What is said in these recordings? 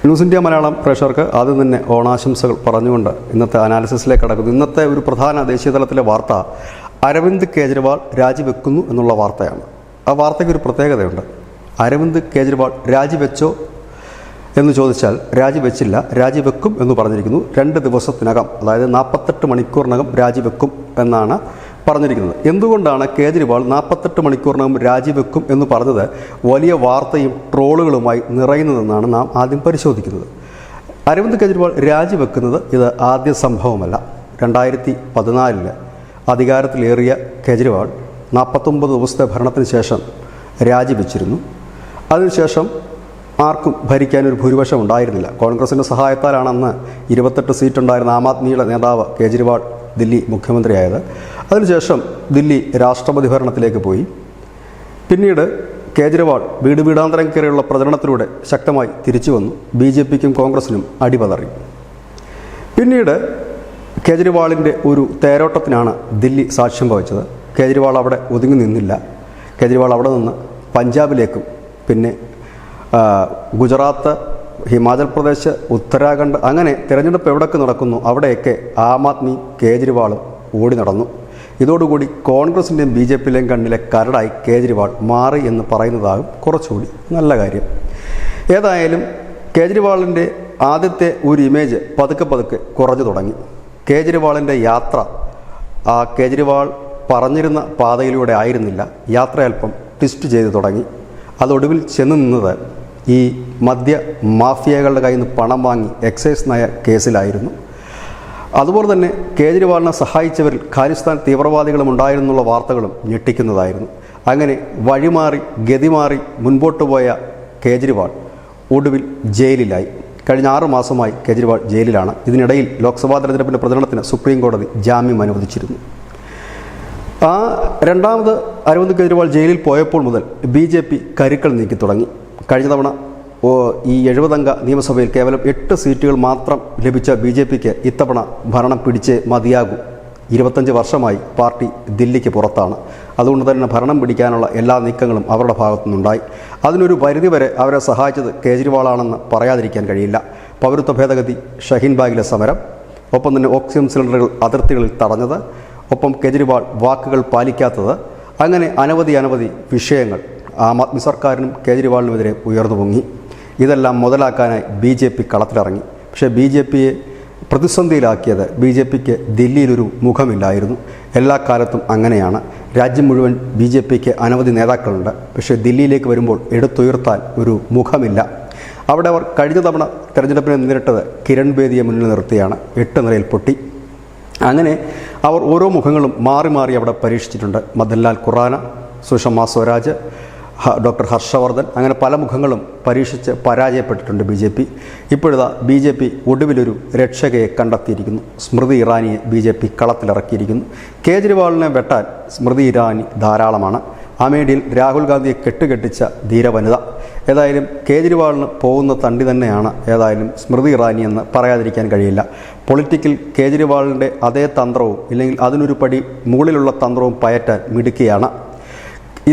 News India Malayalam പ്രേക്ഷകർക്ക് ആദ്യം തന്നെ ഓണാശംസകൾ പറഞ്ഞുകൊണ്ട് ഇന്നത്തെ അനാലിസിസിലേക്ക് കടക്കുന്നു. ഇന്നത്തെ ഒരു പ്രധാന ദേശീയതലത്തിലെ വാർത്ത അരവിന്ദ് കേജ്രിവാൾ രാജിവെക്കുന്നു എന്നുള്ള വാർത്തയാണ്. ആ വാർത്തയ്ക്ക് ഒരു പ്രത്യേകതയുണ്ട്. അരവിന്ദ് കേജ്രിവാൾ രാജിവെച്ചോ എന്ന് ചോദിച്ചാൽ രാജിവെച്ചില്ല, രാജിവെക്കും എന്ന് പറഞ്ഞിരിക്കുന്നു. 2 ദിവസത്തിനകം, അതായത് 48 മണിക്കൂറിനകം രാജിവെക്കും എന്നാണ് പറഞ്ഞിരിക്കുന്നത്. എന്തുകൊണ്ടാണ് കേജ്രിവാൾ 48 മണിക്കൂറിനകം രാജിവെക്കും എന്ന് പറഞ്ഞത് വലിയ വാർത്തയും ട്രോളുകളുമായി നിറയുന്നതെന്നാണ് നാം ആദ്യം പരിശോധിക്കുന്നത്. അരവിന്ദ് കേജ്രിവാൾ രാജിവെക്കുന്നത് ഇത് ആദ്യ സംഭവമല്ല. 2014 അധികാരത്തിലേറിയ കേജ്രിവാൾ 49 ദിവസത്തെ ഭരണത്തിന് ശേഷം രാജിവെച്ചിരുന്നു. അതിനുശേഷം ആർക്കും ഭരിക്കാനൊരു ഭൂരിപക്ഷം ഉണ്ടായിരുന്നില്ല. കോൺഗ്രസിൻ്റെ സഹായത്താലാണ് അന്ന് 28 സീറ്റുണ്ടായിരുന്ന ആം ആദ്മിയുടെ നേതാവ് കേജ്രിവാൾ ദില്ലി മുഖ്യമന്ത്രിയായത്. അതിനുശേഷം ദില്ലി രാഷ്ട്രപതി ഭരണത്തിലേക്ക് പോയി. പിന്നീട് കേജ്രിവാൾ വീട് വീടാന്തരം കയറിയുള്ള പ്രചരണത്തിലൂടെ ശക്തമായി തിരിച്ചു വന്നു. BJPക്കും കോൺഗ്രസിനും അടിപതറി. പിന്നീട് കേജ്രിവാളിൻ്റെ ഒരു തേരോട്ടത്തിനാണ് ദില്ലി സാക്ഷ്യം വഹിച്ചത്. കേജ്രിവാൾ അവിടെ ഒതുങ്ങി നിന്നില്ല. കേജ്രിവാൾ അവിടെ നിന്ന് പഞ്ചാബിലേക്കും പിന്നെ ഗുജറാത്ത്, ഹിമാചൽ പ്രദേശ്, ഉത്തരാഖണ്ഡ്, അങ്ങനെ തിരഞ്ഞെടുപ്പ് എവിടെയൊക്കെ നടക്കുന്നു അവിടെയൊക്കെ ആം ആദ്മി കേജ്രിവാളും ഓടി നടന്നു. ഇതോടുകൂടി കോൺഗ്രസിൻ്റെയും BJPയിലെയും കണ്ണിലെ കരടായി കേജ്രിവാൾ മാറി എന്ന് പറയുന്നതാകും കുറച്ചുകൂടി നല്ല കാര്യം. ഏതായാലും കേജ്രിവാളിൻ്റെ ആദ്യത്തെ ഒരു ഇമേജ് പതുക്കെ പതുക്കെ കുറഞ്ഞു തുടങ്ങി. കേജ്രിവാളിൻ്റെ യാത്ര കേജ്രിവാൾ പറഞ്ഞിരുന്ന പാതയിലൂടെ ആയിരുന്നില്ല. യാത്ര അല്പം ട്വിസ്റ്റ് ചെയ്ത് തുടങ്ങി. അതൊടുവിൽ ചെന്ന് നിന്നത് ഈ മദ്യ മാഫിയകളുടെ കയ്യിൽ നിന്ന് പണം വാങ്ങി എക്സൈസ് നയ കേസിലായിരുന്നു. അതുപോലെ തന്നെ കേജ്രിവാളിനെ സഹായിച്ചവരിൽ ഖാലിസ്ഥാൻ തീവ്രവാദികളും ഉണ്ടായിരുന്നുള്ള വാർത്തകളും ഞെട്ടിക്കുന്നതായിരുന്നു. അങ്ങനെ വഴിമാറി ഗതിമാറി മുൻപോട്ട് പോയ കേജ്രിവാൾ ഒടുവിൽ ജയിലിലായി. കഴിഞ്ഞ 6 മാസമായി കേജ്രിവാൾ ജയിലിലാണ്. ഇതിനിടയിൽ ലോക്സഭാ തെരഞ്ഞെടുപ്പിൻ്റെ പ്രചരണത്തിന് സുപ്രീം കോടതി ജാമ്യം അനുവദിച്ചിരുന്നു. രണ്ടാമത് അരവിന്ദ് കേജ്രിവാൾ ജയിലിൽ പോയപ്പോൾ മുതൽ BJP കരുക്കൾ നീക്കി തുടങ്ങി. കഴിഞ്ഞ തവണ ഈ 70 അംഗ നിയമസഭയിൽ കേവലം 8 സീറ്റുകൾ മാത്രം ലഭിച്ച BJPക്ക് ഇത്തവണ ഭരണം പിടിച്ചേ മതിയാകൂ. 25 വർഷമായി പാർട്ടി ദില്ലിക്ക് പുറത്താണ്. അതുകൊണ്ട് തന്നെ ഭരണം പിടിക്കാനുള്ള എല്ലാ നീക്കങ്ങളും അവരുടെ ഭാഗത്തുനിന്നുണ്ടായി. അതിനൊരു പരിധിവരെ അവരെ സഹായിച്ചത് കേജ്രിവാളാണെന്ന് പറയാതിരിക്കാൻ കഴിയില്ല. പൗരത്വ ഭേദഗതി, ഷഹീൻ ബാഗിലെ സമരം, ഒപ്പം തന്നെ ഓക്സിജൻ സിലിണ്ടറുകൾ അതിർത്തികളിൽ തടഞ്ഞത്, ഒപ്പം കേജ്രിവാൾ വാക്കുകൾ പാലിക്കാത്തത്, അങ്ങനെ അനവധി വിഷയങ്ങൾ ആം ആദ്മി സർക്കാരിനും കേജ്രിവാളിനുമെതിരെ ഉയർന്നു പൊങ്ങി. ഇതെല്ലാം മുതലാക്കാനായി BJP കളത്തിലിറങ്ങി. പക്ഷേ BJPയെ പ്രതിസന്ധിയിലാക്കിയത് BJPക്ക് ദില്ലിയിലൊരു മുഖമില്ലായിരുന്നു. എല്ലാ കാലത്തും അങ്ങനെയാണ്. രാജ്യം മുഴുവൻ BJPക്ക് അനവധി നേതാക്കളുണ്ട്. പക്ഷേ ദില്ലിയിലേക്ക് വരുമ്പോൾ എടുത്തുയർത്താൻ ഒരു മുഖമില്ല. അവിടെ അവർ കഴിഞ്ഞ തവണ തെരഞ്ഞെടുപ്പിനെ നേരിട്ടത് കിരൺ ബേദിയെ മുന്നിൽ നിർത്തിയാണ്. 8 നിലയിൽ പൊട്ടി. അങ്ങനെ അവർ ഓരോ മുഖങ്ങളും മാറി മാറി അവിടെ പരീക്ഷിച്ചിട്ടുണ്ട്. മദൻലാൽ ഖുറാന, സുഷമ സ്വരാജ്, ഡോക്ടർ ഹർഷവർദ്ധൻ, അങ്ങനെ പല മുഖങ്ങളും പരീക്ഷിച്ച് പരാജയപ്പെട്ടിട്ടുണ്ട് BJP. ഇപ്പോഴിതാ BJP ഒടുവിലൊരു രക്ഷകയെ കണ്ടെത്തിയിരിക്കുന്നു. സ്മൃതി ഇറാനിയെ BJP കളത്തിലിറക്കിയിരിക്കുന്നു. കേജ്രിവാളിനെ വെട്ടാൻ സ്മൃതി ഇറാനി ധാരാളമാണ്. അമേഠിയിൽ രാഹുൽ ഗാന്ധിയെ കെട്ടുകെട്ടിച്ച ധീരവനിത. ഏതായാലും കേജ്രിവാളിന് പോകുന്ന തണ്ടി തന്നെയാണ് ഏതായാലും സ്മൃതി ഇറാനി എന്ന് പറയാതിരിക്കാൻ കഴിയില്ല. പൊളിറ്റിക്കൽ കേജ്രിവാളിൻ്റെ അതേ തന്ത്രവും ഇല്ലെങ്കിൽ അതിനൊരു പടി മുകളിലുള്ള തന്ത്രവും പയറ്റാൻ മിടുക്കിയാണ്.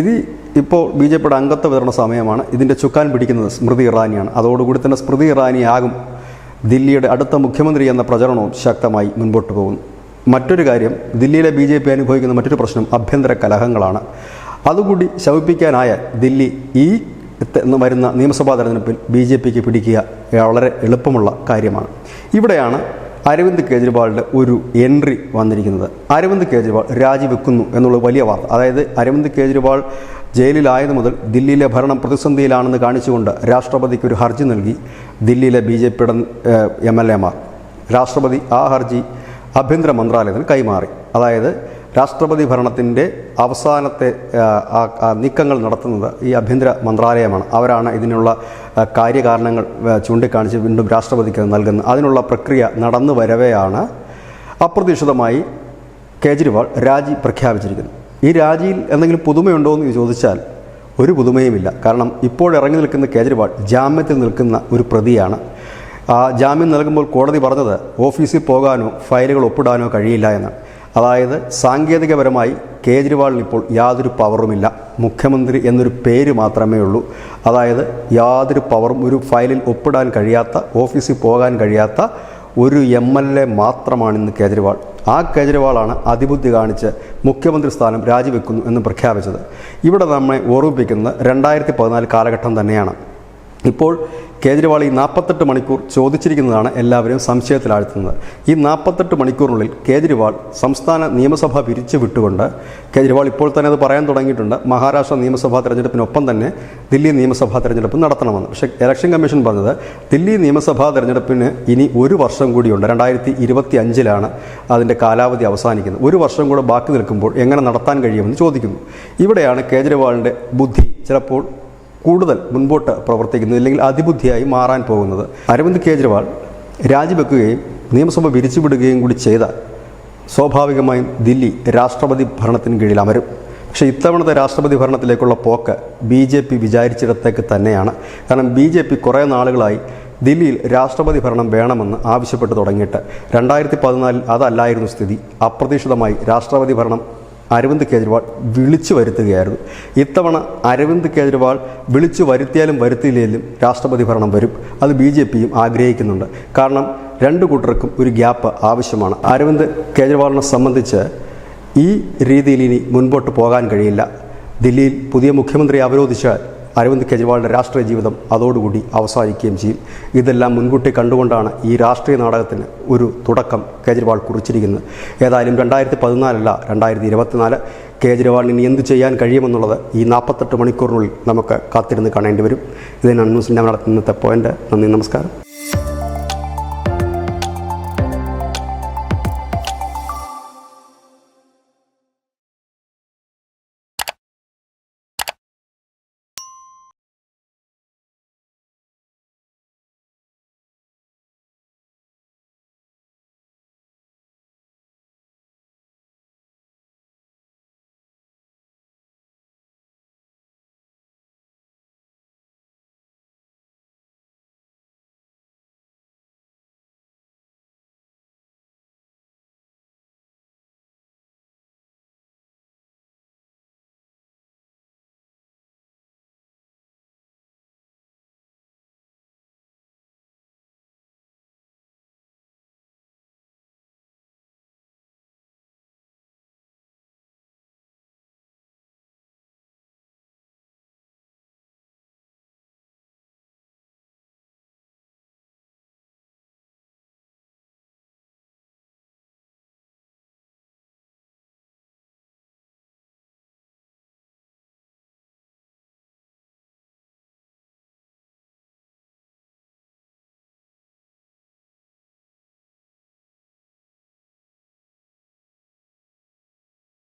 ഇത് ഇപ്പോൾ BJPയുടെ അംഗത്വ വിതരണ സമയമാണ്. ഇതിൻ്റെ ചുക്കാൻ പിടിക്കുന്നത് സ്മൃതി ഇറാനിയാണ്. അതോടുകൂടി തന്നെ സ്മൃതി ഇറാനിയാകും ദില്ലിയുടെ അടുത്ത മുഖ്യമന്ത്രി എന്ന പ്രചരണവും ശക്തമായി മുൻപോട്ട് പോകുന്നു. മറ്റൊരു കാര്യം, ദില്ലിയിലെ BJP അനുഭവിക്കുന്ന മറ്റൊരു പ്രശ്നം ആഭ്യന്തര കലഹങ്ങളാണ്. അതുകൂടി ശമിപ്പിക്കാനായാൽ ദില്ലി ഈ വരുന്ന നിയമസഭാ തെരഞ്ഞെടുപ്പിൽ BJPക്ക് പിടിക്കുക വളരെ എളുപ്പമുള്ള കാര്യമാണ്. ഇവിടെയാണ് അരവിന്ദ് കേജ്രിവാളിൻ്റെ ഒരു എൻട്രി വന്നിരിക്കുന്നത്. അരവിന്ദ് കേജ്രിവാൾ രാജിവെക്കുന്നു എന്നുള്ള വലിയ വാർത്ത. അതായത് അരവിന്ദ് കേജ്രിവാൾ ജയിലിലായത് മുതൽ ദില്ലിയിലെ ഭരണം പ്രതിസന്ധിയിലാണെന്ന് കാണിച്ചുകൊണ്ട് രാഷ്ട്രപതിക്ക് ഒരു ഹർജി നൽകി ദില്ലിയിലെ BJPയുടെ MLAമാർ. രാഷ്ട്രപതി ആ ഹർജി ആഭ്യന്തര മന്ത്രാലയത്തിന് കൈമാറി. അതായത് രാഷ്ട്രപതി ഭരണത്തിൻ്റെ അവസാനത്തെ നീക്കങ്ങൾ നടത്തുന്നത് ഈ ആഭ്യന്തര മന്ത്രാലയമാണ്. അവരാണ് ഇതിനുള്ള കാര്യകാരണങ്ങൾ ചൂണ്ടിക്കാണിച്ച് വീണ്ടും രാഷ്ട്രപതിക്ക് നൽകുന്നത്. അതിനുള്ള പ്രക്രിയ നടന്നു വരവെയാണ് അപ്രതീക്ഷിതമായി കേജ്രിവാൾ രാജി പ്രഖ്യാപിച്ചിരിക്കുന്നത്. ഈ രാജിയിൽ എന്തെങ്കിലും പുതുമയുണ്ടോ എന്ന് ചോദിച്ചാൽ ഒരു പുതുമയുമില്ല. കാരണം ഇപ്പോഴിറങ്ങി നിൽക്കുന്ന കേജ്രിവാൾ ജാമ്യത്തിൽ നിൽക്കുന്ന ഒരു പ്രതിയാണ്. ജാമ്യം നൽകുമ്പോൾ കോടതി പറഞ്ഞത് ഓഫീസിൽ പോകാനോ ഫയലുകൾ ഒപ്പിടാനോ കഴിയില്ല എന്നാണ്. അതായത് സാങ്കേതികപരമായി കേജ്രിവാളിന് ഇപ്പോൾ യാതൊരു പവറുമില്ല. മുഖ്യമന്ത്രി എന്നൊരു പേര് മാത്രമേ ഉള്ളൂ. അതായത് യാതൊരു പവറും, ഒരു ഫയലിൽ ഒപ്പിടാൻ കഴിയാത്ത, ഓഫീസിൽ പോകാൻ കഴിയാത്ത ഒരു MLA മാത്രമാണ് ഇന്ന് കേജ്രിവാൾ. ആ കേജ്രിവാളാണ് അതിബുദ്ധി കാണിച്ച് മുഖ്യമന്ത്രി സ്ഥാനം രാജിവെക്കുന്നു എന്ന് പ്രഖ്യാപിച്ചത്. ഇവിടെ നമ്മെ ഓർമ്മിപ്പിക്കുന്നത് 2014 കാലഘട്ടം തന്നെയാണ്. ഇപ്പോൾ കേജ്രിവാൾ ഈ 48 മണിക്കൂർ ചോദിച്ചിരിക്കുന്നതാണ് എല്ലാവരെയും സംശയത്തിലാഴ്ത്തുന്നത്. ഈ 48 മണിക്കൂറിനുള്ളിൽ കേജ്രിവാൾ സംസ്ഥാന നിയമസഭ പിരിച്ചു വിട്ടുകൊണ്ട് കേജ്രിവാൾ ഇപ്പോൾ തന്നെ അത് പറയാൻ തുടങ്ങിയിട്ടുണ്ട്. മഹാരാഷ്ട്ര നിയമസഭാ തെരഞ്ഞെടുപ്പിനൊപ്പം തന്നെ ദില്ലി നിയമസഭാ തെരഞ്ഞെടുപ്പ് നടത്തണമെന്ന്. പക്ഷേ ഇലക്ഷൻ കമ്മീഷൻ പറഞ്ഞത് ദില്ലി നിയമസഭാ തെരഞ്ഞെടുപ്പിന് ഇനി ഒരു വർഷം കൂടിയുണ്ട്. 2025 അതിൻ്റെ കാലാവധി അവസാനിക്കുന്നത്. ഒരു വർഷം കൂടെ ബാക്കി നിൽക്കുമ്പോൾ എങ്ങനെ നടത്താൻ കഴിയുമെന്ന് ചോദിക്കുന്നു. ഇവിടെയാണ് കേജ്രിവാളിൻ്റെ ബുദ്ധി ചിലപ്പോൾ കൂടുതൽ മുൻപോട്ട് പ്രവർത്തിക്കുന്നത്, അല്ലെങ്കിൽ അതിബുദ്ധിയായി മാറാൻ പോകുന്നത്. അരവിന്ദ് കേജ്രിവാൾ രാജിവെക്കുകയും നിയമസഭ പിരിച്ചുവിടുകയും കൂടി ചെയ്താൽ സ്വാഭാവികമായും ദില്ലി രാഷ്ട്രപതി ഭരണത്തിന് കീഴിൽ അമരും. പക്ഷേ ഇത്തവണത്തെ രാഷ്ട്രപതി ഭരണത്തിലേക്കുള്ള പോക്ക് BJP വിചാരിച്ചിടത്തേക്ക് തന്നെയാണ്. കാരണം BJP കുറേ നാളുകളായി ദില്ലിയിൽ രാഷ്ട്രപതി ഭരണം വേണമെന്ന് ആവശ്യപ്പെട്ടു തുടങ്ങിയിട്ട് 2014 അതല്ലായിരുന്നു സ്ഥിതി. അപ്രതീക്ഷിതമായി രാഷ്ട്രപതി ഭരണം അരവിന്ദ് കേജ്രിവാൾ വിളിച്ചു വരുത്തുകയായിരുന്നു. ഇത്തവണ അരവിന്ദ് കേജ്രിവാൾ വിളിച്ചു വരുത്തിയാലും വരുത്തിയില്ലെങ്കിലും രാഷ്ട്രപതി ഭരണം വരും. അത് BJPയും ആഗ്രഹിക്കുന്നുണ്ട്. കാരണം രണ്ടു കൂട്ടർക്കും ഒരു ഗ്യാപ്പ് ആവശ്യമാണ്. അരവിന്ദ് കേജ്രിവാളിനെ സംബന്ധിച്ച് ഈ രീതിയിൽ ഇനി മുൻപോട്ട് പോകാൻ കഴിയില്ല. ദില്ലിയിൽ പുതിയ മുഖ്യമന്ത്രി അവരോധിച്ചാൽ അരവിന്ദ് കേജ്രിവാളിൻ്റെ രാഷ്ട്രീയ ജീവിതം അതോടുകൂടി അവസാനിക്കുകയും ചെയ്യും. ഇതെല്ലാം മുൻകൂട്ടി കണ്ടുകൊണ്ടാണ് ഈ രാഷ്ട്രീയ നാടകത്തിന് ഒരു തുടക്കം കേജ്രിവാൾ കുറിച്ചിരിക്കുന്നത്. ഏതായാലും 2014 2024 കേജ്രിവാളിന് ഇനി എന്ത് ചെയ്യാൻ കഴിയുമെന്നുള്ളത് ഈ 48 മണിക്കൂറിനുള്ളിൽ നമുക്ക് കാത്തിരുന്ന് കാണേണ്ടി വരും. ഇതിനാണ് ന്യൂസിൻ്റെ നടത്തുന്ന ഇന്നത്തെ പോയിന്റ്. നന്ദി, നമസ്കാരം.